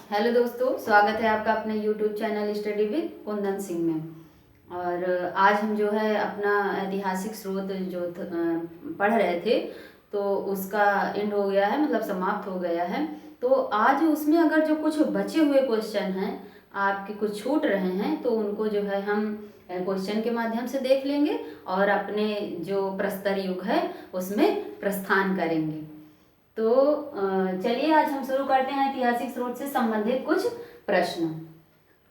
Hello दोस्तों, स्वागत है आपका अपने YouTube channel study with Kundan Singh में। और आज हम जो है अपना ऐतिहासिक स्रोत पढ़ रहे थे, तो उसका एंड हो गया है, मतलब समाप्त हो गया है। तो आज उसमें अगर जो कुछ बचे हुए क्वेश्चन हैं, आपके कुछ छूट रहे हैं, तो उनको जो है हम क्वेश्चन के माध्यम से देख लेंगे और अपने जो प्रस्तर युग है उसमें प्रस्थान करेंगे। तो चलिए आज हम शुरू करते हैं ऐतिहासिक स्रोत से संबंधित कुछ प्रश्न।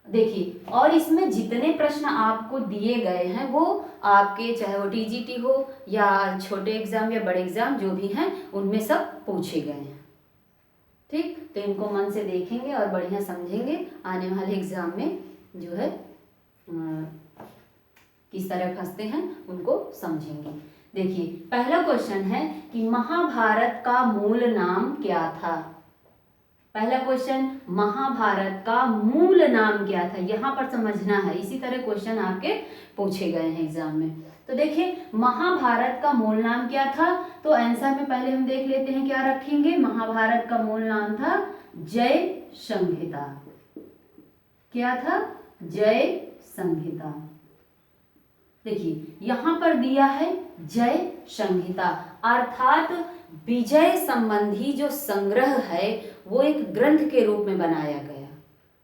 देखिए, और इसमें जितने प्रश्न आपको दिए गए हैं वो आपके, चाहे वो टीजीटी हो या छोटे एग्जाम या बड़े एग्जाम जो भी हैं, उनमें सब पूछे गए हैं। ठीक, तो इनको मन से देखेंगे और बढ़िया समझेंगे, आने वाले एग्जाम में जो है किस तरह फंसते हैं उनको समझेंगे। देखिए, पहला क्वेश्चन है कि महाभारत का मूल नाम क्या था। पहला क्वेश्चन, महाभारत का मूल नाम क्या था, यहां पर समझना है। इसी तरह क्वेश्चन आपके पूछे गए हैं एग्जाम में। तो देखिए, महाभारत का मूल नाम क्या था, तो आंसर में पहले हम देख लेते हैं क्या रखेंगे। महाभारत का मूल नाम था जय संहिता। क्या था? जय संहिता। देखिए, यहां पर दिया है जय संहिता, अर्थात विजय संबंधी जो संग्रह है वो एक ग्रंथ के रूप में बनाया गया।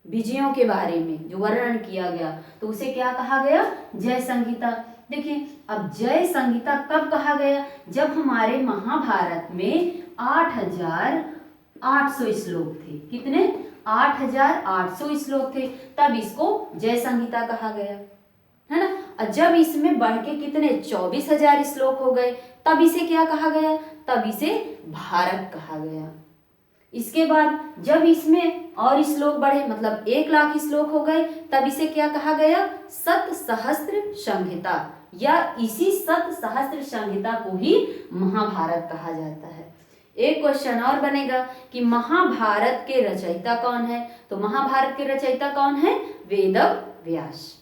विजयों के बारे में जो वर्णन किया गया, तो उसे क्या कहा गया? जय संहिता। देखिए, अब जय संहिता कब कहा गया? जब हमारे महाभारत में 8,800 श्लोक थे। कितने? 8,800 श्लोक थे, तब इसको जय संहिता कहा गया, है ना। और जब इसमें बढ़ के कितने 24,000 श्लोक हो गए, तब इसे क्या कहा गया? तब इसे भारत कहा गया। इसके बाद जब इसमें और श्लोक बढ़े, मतलब 1,00,000 श्लोक हो गए, तब इसे क्या कहा गया? सतसहस्त्र संहिता, या इसी सतसहस्त्र संहिता को ही महाभारत कहा जाता है। एक क्वेश्चन और बनेगा कि महाभारत के रचयिता कौन है, तो महाभारत के रचयिता कौन है? वेद व्यास।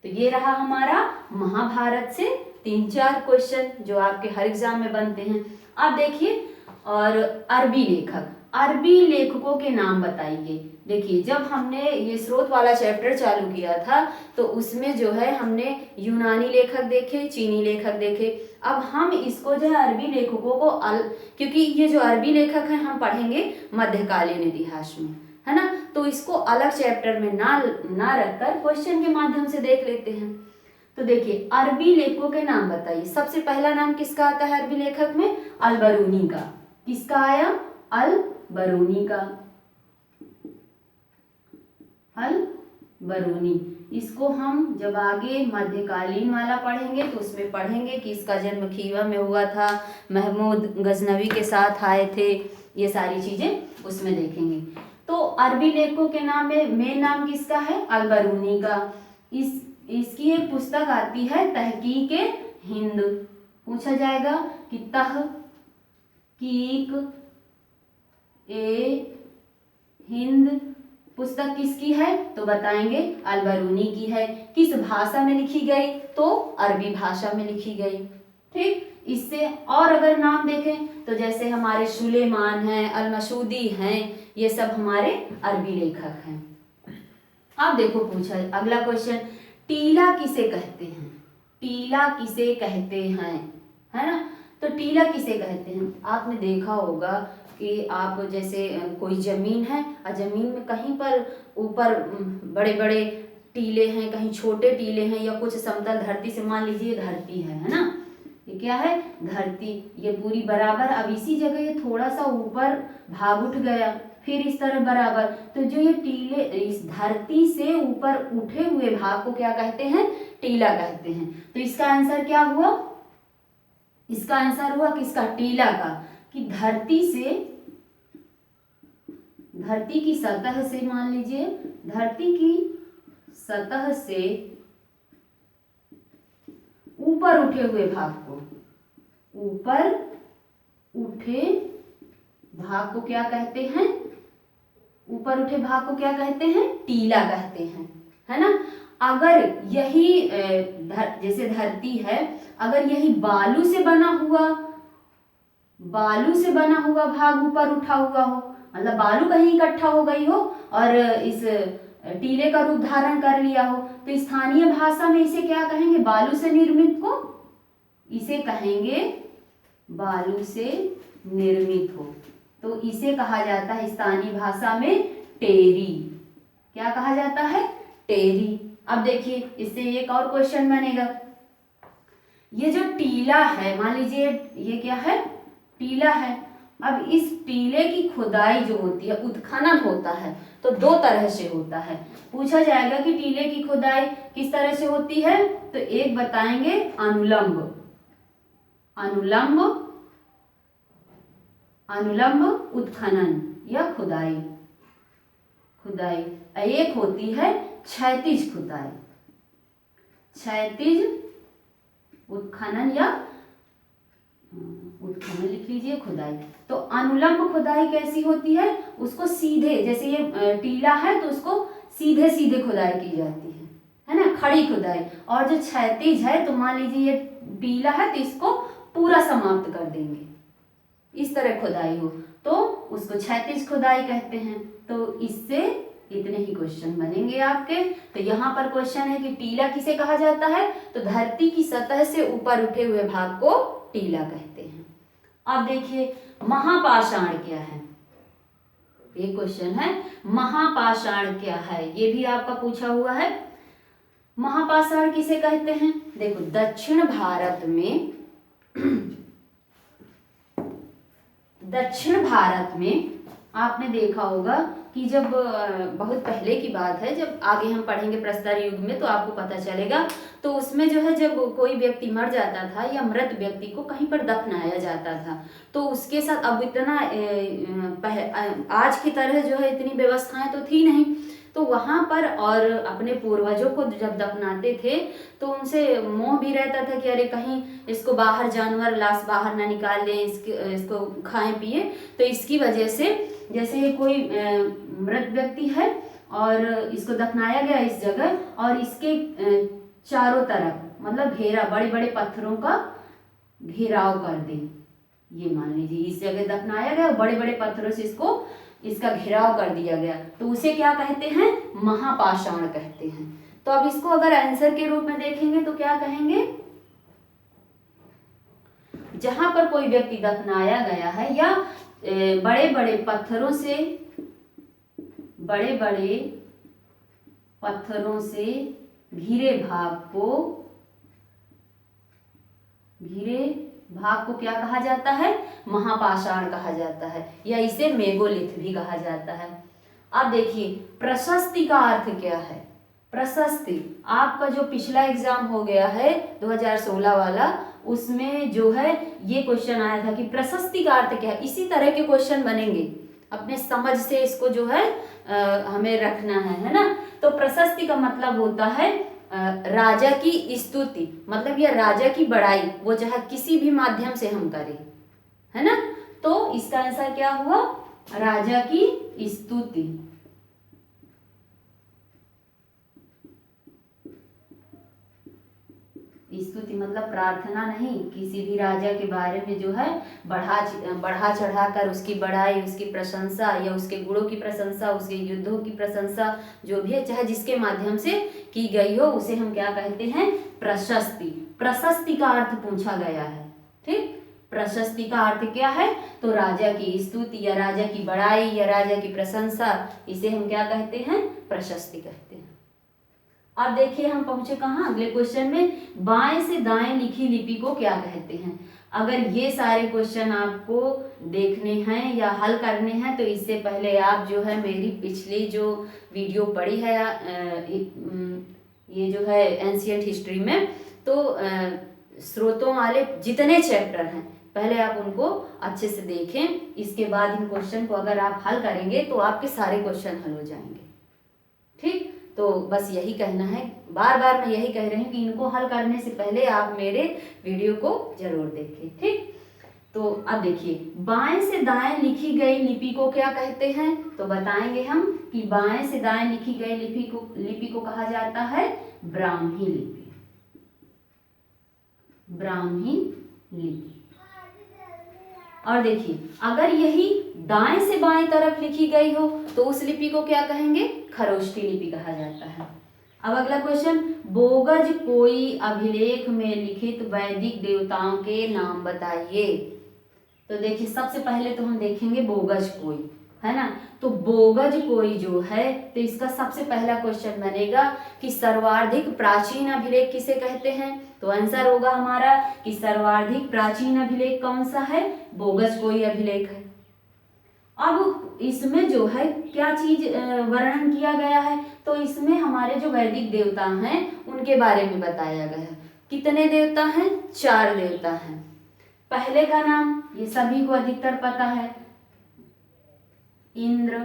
तो ये रहा हमारा महाभारत से 3-4 क्वेश्चन जो आपके हर एग्जाम में बनते हैं। अब देखिए, और अरबी लेखक, अरबी लेखकों के नाम बताइए। देखिए, जब हमने ये स्रोत वाला चैप्टर चालू किया था तो उसमें जो है हमने यूनानी लेखक देखे, चीनी लेखक देखे। अब हम इसको जो है अरबी लेखकों को क्योंकि ये जो अरबी लेखक हैं हम पढ़ेंगे मध्यकालीन इतिहास में, है ना, तो इसको अलग चैप्टर में ना रखकर क्वेश्चन के माध्यम से देख लेते हैं। तो देखिए, अरबी लेखकों के नाम बताइए। सबसे पहला नाम किसका आता है अरबी लेखक में? अल-बरूनी का। किसका आया? अल-बरूनी का। अल-बरूनी, इसको हम जब आगे मध्यकालीन वाला पढ़ेंगे तो उसमें पढ़ेंगे कि इसका जन्म खीवा में हुआ था, महमूद गजनवी के साथ आए थे, ये सारी चीजें उसमें देखेंगे। तो अरबी लेखकों के नाम में मेन नाम किसका है? अल-बरूनी का। इसकी एक पुस्तक आती है तहकीक हिंद। पूछा जाएगा कि तहकीक हिंद पुस्तक किसकी है, तो बताएंगे अल-बरूनी की है। किस भाषा में लिखी गई, तो अरबी भाषा में लिखी गई। ठीक, इससे और अगर नाम देखें तो जैसे हमारे सुलेमान हैं, अल-मसूदी हैं, ये सब हमारे अरबी लेखक हैं। अब देखो, पूछा अगला क्वेश्चन, टीला किसे कहते हैं? टीला किसे कहते हैं, है ना। तो टीला किसे कहते हैं? आपने देखा होगा कि आप जैसे कोई जमीन है और जमीन में कहीं पर ऊपर बड़े बड़े टीले हैं, कहीं छोटे टीले हैं, या कुछ समतल धरती से, मान लीजिए धरती है ना, ये क्या है? धरती। ये पूरी बराबर, अब इसी जगह ये थोड़ा सा ऊपर भाग उठ गया, फिर इस तरह बराबर, तो जो ये टीले इस धरती से ऊपर उठे हुए भाग को क्या कहते हैं? टीला कहते हैं। तो इसका आंसर क्या हुआ? इसका आंसर हुआ किसका? टीला का, कि धरती की सतह से, मान लीजिए धरती की सतह से ऊपर उठे हुए भाग को, ऊपर उठे भाग को क्या कहते हैं? ऊपर उठे भाग को क्या कहते हैं? टीला कहते हैं, है ना। अगर यही जैसे धरती है, अगर यही बालू से बना हुआ बालू से बना हुआ भाग ऊपर उठा हुआ हो, मतलब बालू कहीं इकट्ठा हो गई हो और इस टीले का रूप धारण कर लिया हो, तो स्थानीय भाषा में इसे क्या कहेंगे? बालू से निर्मित को इसे कहेंगे बालू से निर्मित हो, तो इसे कहा जाता है स्थानीय भाषा में टेरी। क्या कहा जाता है? टेरी। अब देखिए इससे एक और क्वेश्चन बनेगा। ये जो टीला है, मान लीजिए ये क्या है? टीला है। अब इस टीले की खुदाई जो होती है, उत्खनन होता है, तो दो तरह से होता है। पूछा जाएगा कि टीले की खुदाई किस तरह से होती है, तो एक बताएंगे अनुलंब, अनुलंब, अनुलंब उत्खनन या खुदाई, खुदाई। एक होती है क्षैतिज खुदाई, क्षैतिज उत्खनन या उत्खनन लिख लीजिए, खुदाई। तो अनुलंब खुदाई कैसी होती है? उसको सीधे, जैसे ये टीला है तो उसको सीधे सीधे खुदाई की जाती है ना, खड़ी खुदाई। और जो क्षैतिज है, तो मान लीजिए ये टीला है तो इसको पूरा समाप्त कर देंगे, इस तरह खुदाई हो तो उसको क्षैतिज खुदाई कहते हैं। तो इससे इतने ही क्वेश्चन बनेंगे आपके। तो यहाँ पर क्वेश्चन है कि टीला किसे कहा जाता है, तो धरती की सतह से ऊपर उठे हुए भाग को टीला कहते हैं। अब देखिए महापाषाण क्या है, ये क्वेश्चन है महापाषाण क्या है, ये भी आपका पूछा हुआ है। महापाषाण किसे कहते हैं? देखो दक्षिण भारत में, दक्षिण भारत में आपने देखा होगा कि जब बहुत पहले की बात है, जब आगे हम पढ़ेंगे प्रस्तर युग में तो आपको पता चलेगा, तो उसमें जो है जब कोई व्यक्ति मर जाता था या मृत व्यक्ति को कहीं पर दफनाया जाता था, तो उसके साथ अब इतना आज की तरह जो है इतनी व्यवस्थाएं तो थी नहीं, तो वहाँ पर और अपने पूर्वजों को जब दफनाते थे तो उनसे मोह भी रहता था कि अरे कहीं इसको बाहर जानवर लाश बाहर ना निकाल लें, इसको खाएं पिए। तो इसकी वजह से जैसे कोई मृत व्यक्ति है और इसको दफनाया गया इस जगह, और इसके चारों तरफ मतलब घेरा, बड़े बड़े पत्थरों का घेराव कर दें। ये मान लीजिए इस जगह दफनाया गया, बड़े बड़े पत्थरों से इसका घेराव कर दिया गया, तो उसे क्या कहते हैं? महापाषाण कहते हैं। तो अब इसको अगर आंसर के रूप में देखेंगे तो क्या कहेंगे? जहां पर कोई व्यक्ति दफनाया गया है या बड़े बड़े पत्थरों से, बड़े बड़े पत्थरों से घिरे भाग को क्या कहा जाता है? महापाषाण कहा जाता है, या इसे मेगोलिथ भी कहा जाता है। अब देखिए प्रशस्ति का अर्थ क्या है? प्रशस्ति आपका जो पिछला एग्जाम हो गया है 2016 वाला, उसमें जो है ये क्वेश्चन आया था कि प्रशस्ति का अर्थ क्या है। इसी तरह के क्वेश्चन बनेंगे, अपने समझ से इसको जो है हमें रखना है ना। तो प्रशस्ति का मतलब होता है राजा की स्तुति, मतलब यह राजा की बड़ाई, वो चाहे किसी भी माध्यम से हम करें, है ना। तो इसका आंसर क्या हुआ? राजा की स्तुति। स्तुति मतलब प्रार्थना नहीं, किसी भी राजा के बारे में जो है बढ़ा चढ़ा कर उसकी बड़ाई, उसकी प्रशंसा या उसके गुणों की प्रशंसा, उसके युद्धों की प्रशंसा, जो भी है चाहे जिसके माध्यम से की गई हो, उसे हम क्या कहते हैं? प्रशस्ति। प्रशस्ति का अर्थ पूछा गया है, ठीक। प्रशस्ति का अर्थ क्या है? तो राजा की स्तुति या राजा की बड़ाई या राजा की प्रशंसा, इसे हम क्या कहते हैं? प्रशस्ति कहते हैं। अब देखिए हम पहुंचे कहाँ? अगले क्वेश्चन में, बाएं से दाएं लिखी लिपि को क्या कहते हैं। अगर ये सारे क्वेश्चन आपको देखने हैं या हल करने हैं, तो इससे पहले आप जो है मेरी पिछली जो वीडियो पढ़ी है ये जो है एंशिएंट हिस्ट्री में, तो स्रोतों वाले जितने चैप्टर हैं पहले आप उनको अच्छे से देखें। इसके बाद इन क्वेश्चन को अगर आप हल करेंगे तो आपके सारे क्वेश्चन हल हो जाएंगे, ठीक। तो बस यही कहना है, बार बार मैं यही कह रही हूँ कि इनको हल करने से पहले आप मेरे वीडियो को जरूर देखें, ठीक। तो अब देखिए, बाएं से दाएं लिखी गई लिपि को क्या कहते हैं? तो बताएंगे हम कि बाएं से दाएं लिखी गई लिपि को कहा जाता है ब्राह्मी लिपि। ब्राह्मी लिपि। और देखिए अगर यही दाएं से बाएं तरफ लिखी गई हो तो उस लिपि को क्या कहेंगे, खरोष्ठी लिपि कहा जाता है। अब अगला क्वेश्चन, बोगज कोई अभिलेख में लिखित वैदिक देवताओं के नाम बताइए। तो देखिए सबसे पहले तो हम देखेंगे बोगज कोई, है ना। तो बोगज कोई जो है तो इसका सबसे पहला क्वेश्चन बनेगा कि सर्वाधिक प्राचीन अभिलेख किसे कहते हैं। तो आंसर होगा हमारा कि सर्वाधिक प्राचीन अभिलेख कौन सा है, बोगज कोई अभिलेख है। अब इसमें जो है क्या चीज वर्णन किया गया है, तो इसमें हमारे जो वैदिक देवता हैं उनके बारे में बताया गया है। कितने देवता हैं, 4 देवता हैं। पहले का नाम ये सभी को अधिकतर पता है, इंद्र,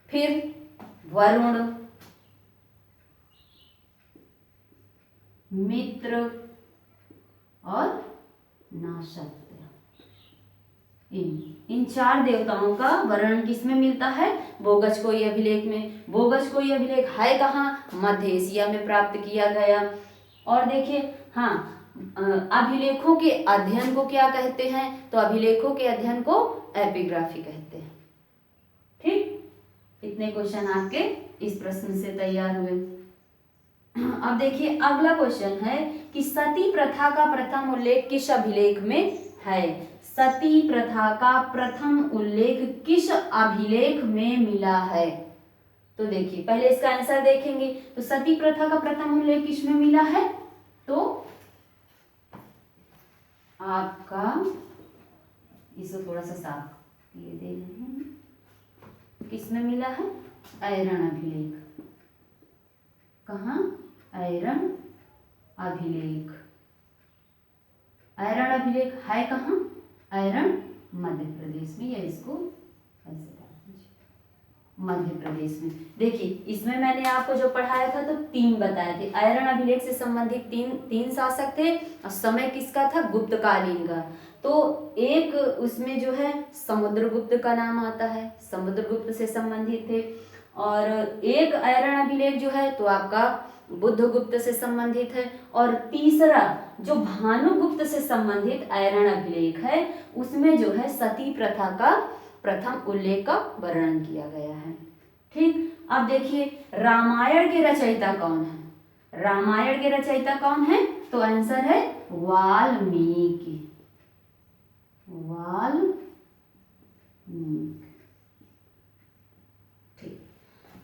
फिर वरुण, मित्र और नाशत्य। इन 4 देवताओं का वर्णन किसमें मिलता है, बोगज कोई अभिलेख में। बोगज कोई अभिलेख है कहाँ, मध्य एशिया में प्राप्त किया गया। और देखिए हाँ, अभिलेखों के अध्ययन को क्या कहते हैं, तो अभिलेखों के अध्ययन को एपिग्राफी कहते हैं। ठीक, इतने क्वेश्चन आपके इस प्रश्न से तैयार हुए। अब देखिए अगला क्वेश्चन है कि सती प्रथा का प्रथम उल्लेख किस अभिलेख में है। सती प्रथा का प्रथम उल्लेख किस अभिलेख में मिला है। तो देखिए पहले इसका आंसर देखेंगे। तो सती प्रथा का प्रथम उल्लेख किस में मिला है, तो आपका इसको थोड़ा सा साफ ये दे रहे हैं, किस में मिला है, ऐरण अभिलेख। कहाँ, ऐरण अभिलेख। ऐरण अभिलेख है कहाँ, ऐरण मध्य प्रदेश में, या इसको ऐसे डाल दीजिए, मध्य प्रदेश में। देखिए इसमें मैंने आपको जो पढ़ाया था तो 3 बताए थे। ऐरण अभिलेख से संबंधित तीन शासक थे और समय किसका था, गुप्तकालीन का। तो एक उसमें जो है समुद्रगुप्त का नाम आता है, समुद्रगुप्त से संबंधित थे। और एक ऐरण अभिलेख जो है तो आपका बुद्धगुप्त से संबंधित है। और तीसरा जो भानुगुप्त से संबंधित ऐरण अभिलेख है उसमें जो है सती प्रथा का प्रथम उल्लेख का वर्णन किया गया है। ठीक, अब देखिए रामायण के रचयिता कौन है। रामायण के रचयिता कौन है, तो आंसर है वाल्मीकि। वाल्मीकि। ठीक,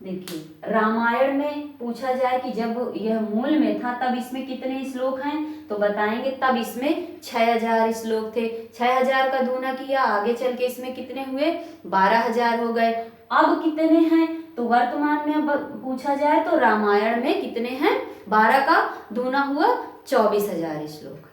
देखिए रामायण में पूछा जाए कि जब यह मूल में था तब इसमें कितने श्लोक हैं, तो बताएंगे तब इसमें 6000 श्लोक थे। 6000 का दूना किया, आगे चल के इसमें कितने हुए, 12000 हो गए। अब कितने हैं, तो वर्तमान में अब पूछा जाए तो रामायण में कितने हैं, 12 का दूना हुआ 24000 श्लोक है।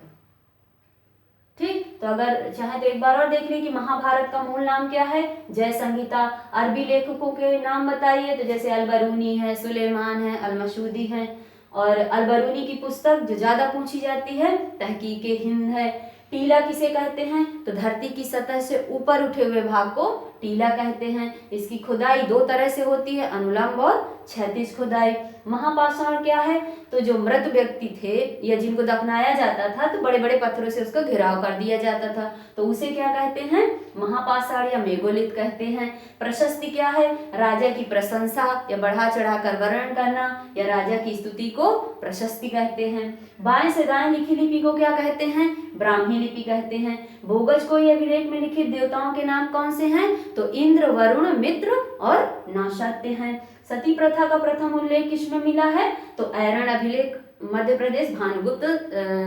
ठीक, तो अगर चाहे तो एक बार और देख लें कि महाभारत का मूल नाम क्या है, जय संहिता। अरबी लेखकों के नाम बताइए, तो जैसे अलबरूनी है, सुलेमान है, अलमशूदी है। और अलबरूनी की पुस्तक जो ज्यादा पूछी जाती है तहकीके हिंद है। टीला किसे कहते हैं, तो धरती की सतह से ऊपर उठे हुए भाग को टीला कहते हैं। इसकी खुदाई 2 तरह से होती है, अनुलंब और क्षैतिज खुदाई। महापाषाण क्या है, तो जो मृत व्यक्ति थे या जिनको दफनाया जाता था तो बड़े बड़े पत्थरों से उसका घेराव कर दिया जाता था, तो उसे क्या कहते हैं, महापाषाण या मेघोलिथ कहते हैं। प्रशस्ति क्या है, राजा की प्रशंसा या बढ़ा चढ़ा कर वर्णन करना या राजा की स्तुति को प्रशस्ति कहते हैं। बाएं से दाएं लिखी लिपि को क्या कहते हैं, ब्राह्मी लिपि कहते हैं। बोगज कोई अभिलेख में लिखित देवताओं के नाम कौन से हैं, तो इंद्र, वरुण, मित्र और नाशात्य हैं। सती प्रथा का प्रथम उल्लेख किसमें मिला है, तो ऐरण अभिलेख मध्य प्रदेश भानुगुप्त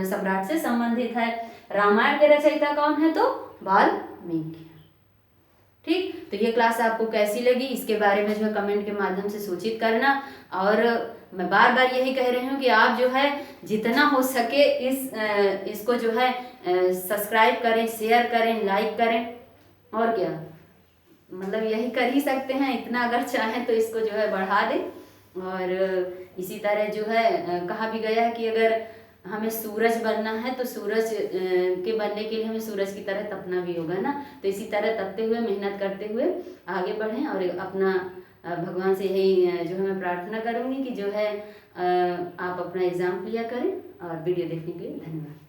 सम्राट से संबंधित है। रामायण के रचयिता कौन है, तो वाल्मीकि। ठीक, तो ये क्लास आपको कैसी लगी इसके बारे में जो है कमेंट के माध्यम से सूचित करना। और मैं बार बार यही कह रही हूँ कि आप जो है जितना हो सके इसको जो है सब्सक्राइब करें, शेयर करें, लाइक करें, और क्या मतलब यही कर ही सकते हैं। इतना अगर चाहें तो इसको जो है बढ़ा दें। और इसी तरह जो है कहा भी गया है कि अगर हमें सूरज बनना है तो सूरज के बनने के लिए हमें सूरज की तरह तपना भी होगा ना। तो इसी तरह तपते हुए, मेहनत करते हुए आगे बढ़ें। और अपना भगवान से यही जो है मैं प्रार्थना करूँगी कि जो है आप अपना एग्ज़ाम क्लियर करें। और वीडियो देखने के लिए धन्यवाद।